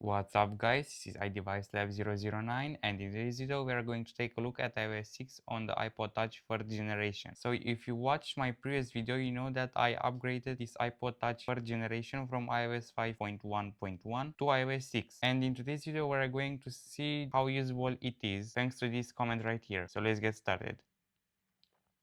What's up guys, this is iDeviceLab009 and in today's video we are going to take a look at iOS 6 on the iPod Touch 3rd generation. So if you watched my previous video, you know that I upgraded this iPod Touch 3rd generation from iOS 5.1.1 to iOS 6. And in today's video we are going to see how usable it is thanks to this comment right here. So let's get started.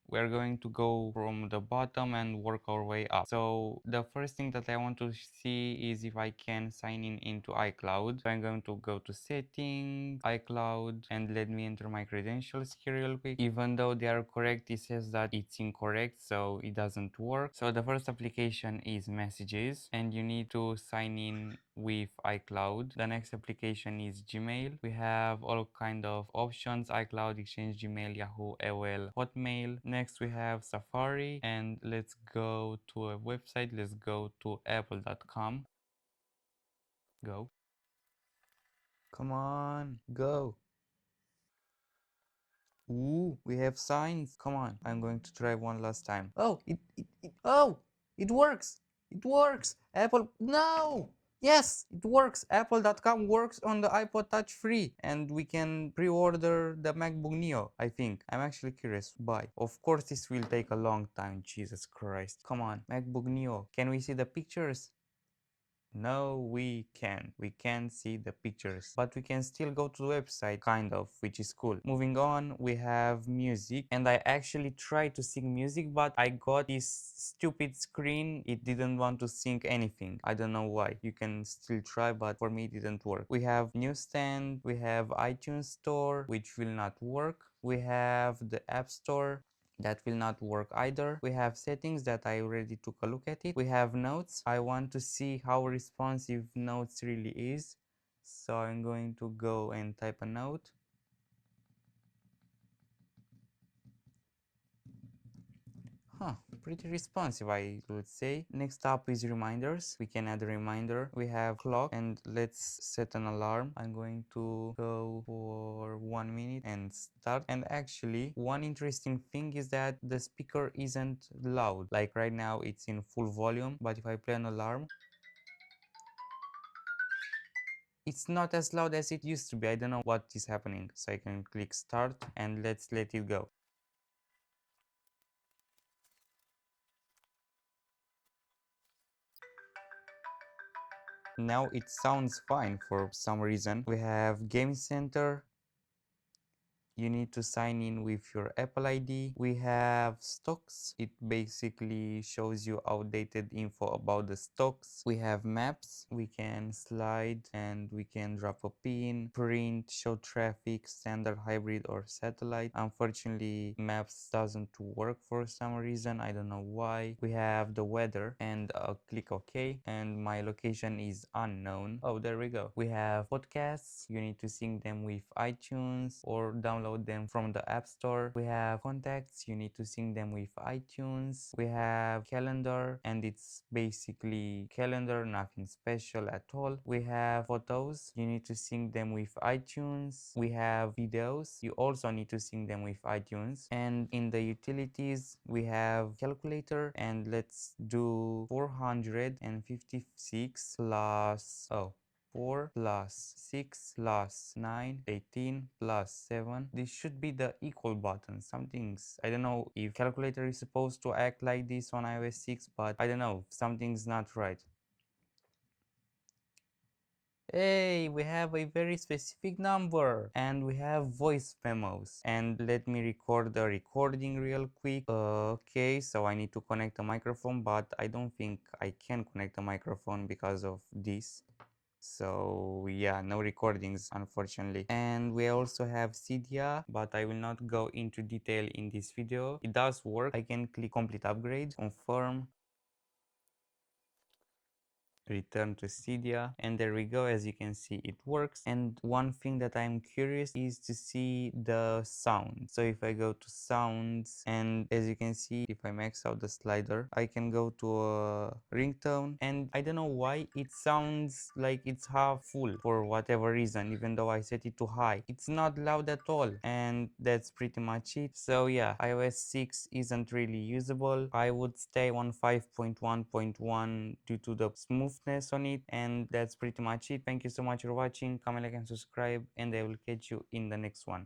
We're going to go from the bottom and work our way up. So the first thing that I want to see is if I can sign in into iCloud. So I'm going to go to settings, iCloud, and let me enter my credentials here real quick. Even though they are correct, it says that it's incorrect, so it doesn't work. So the first application is messages and you need to sign in with iCloud. The next application is Gmail. We have all kind of options: iCloud, Exchange, Gmail, Yahoo, AOL, Hotmail. Next we have Safari, and let's go to a website. Let's go to apple.com. Go. Come on, go. Ooh, we have signs. Come on, I'm going to try one last time. Oh, it works. It works. Apple, no. Yes, it works. Apple.com works on the iPod Touch 3 and we can pre-order the MacBook Neo, I think. I'm actually curious. Buy. Of course, this will take a long time. Jesus Christ. Come on, MacBook Neo. Can we see the pictures? No, we can't see the pictures, but we can still go to the website, kind of, which is cool. Moving on, we have music, and I actually tried to sing music, but I got this stupid screen. It didn't want to sing anything. I don't know why. You can still try, but for me it didn't work. We have newsstand, we have iTunes Store, which will not work. We have the App Store, that will not work either. We have settings that I already took a look at it. We have notes. I want to see how responsive notes really is, so I'm going to go and type a note. Pretty responsive, I would say. Next up is reminders. We can add a reminder. We have clock, and let's set an alarm. I'm going to go for 1 minute and start. And actually, one interesting thing is that the speaker isn't loud. Like right now it's in full volume, but if I play an alarm, it's not as loud as it used to be. I don't know what is happening. So I can click start and let's let it go. Now it sounds fine for some reason. We have Game Center. You need to sign in with your Apple ID. We have stocks. It basically shows you outdated info about the stocks. We have maps. We can slide and we can drop a pin, print, show traffic, standard, hybrid, or satellite. Unfortunately, maps doesn't work for some reason. I don't know why. We have the weather, and I'll click OK, and my location is unknown. Oh, there we go. We have podcasts. You need to sync them with iTunes or download them from the App Store. We have contacts. You need to sync them with iTunes. We have calendar, and it's basically calendar, nothing special at all. We have photos. You need to sync them with iTunes. We have videos. You also need to sync them with iTunes. And in the utilities, we have calculator, and let's do 456 plus 4 plus 6 plus 9, 18 plus 7. This should be the equal button. Something's, I don't know if calculator is supposed to act like this on iOS 6, but I don't know, something's not right. Hey, we have a very specific number, and we have voice memos. And let me record the recording real quick. Okay, so I need to connect a microphone, but I don't think I can connect a microphone because of this. So yeah, no recordings, unfortunately. And we also have Cydia, but I will not go into detail in this video. It does work. I can click complete upgrade, confirm, return to Cydia, and there we go. As you can see, it works. And one thing that I'm curious is to see the sound. So if I go to sounds, and as you can see, if I max out the slider, I can go to a ringtone, and I don't know why it sounds like it's half full for whatever reason, even though I set it to high. It's not loud at all, and that's pretty much it. So yeah, iOS 6 isn't really usable. I would stay on 5.1.1 due to the smooth smoothness on it, and that's pretty much it. Thank you so much for watching. Comment, like, and subscribe, and I will catch you in the next one.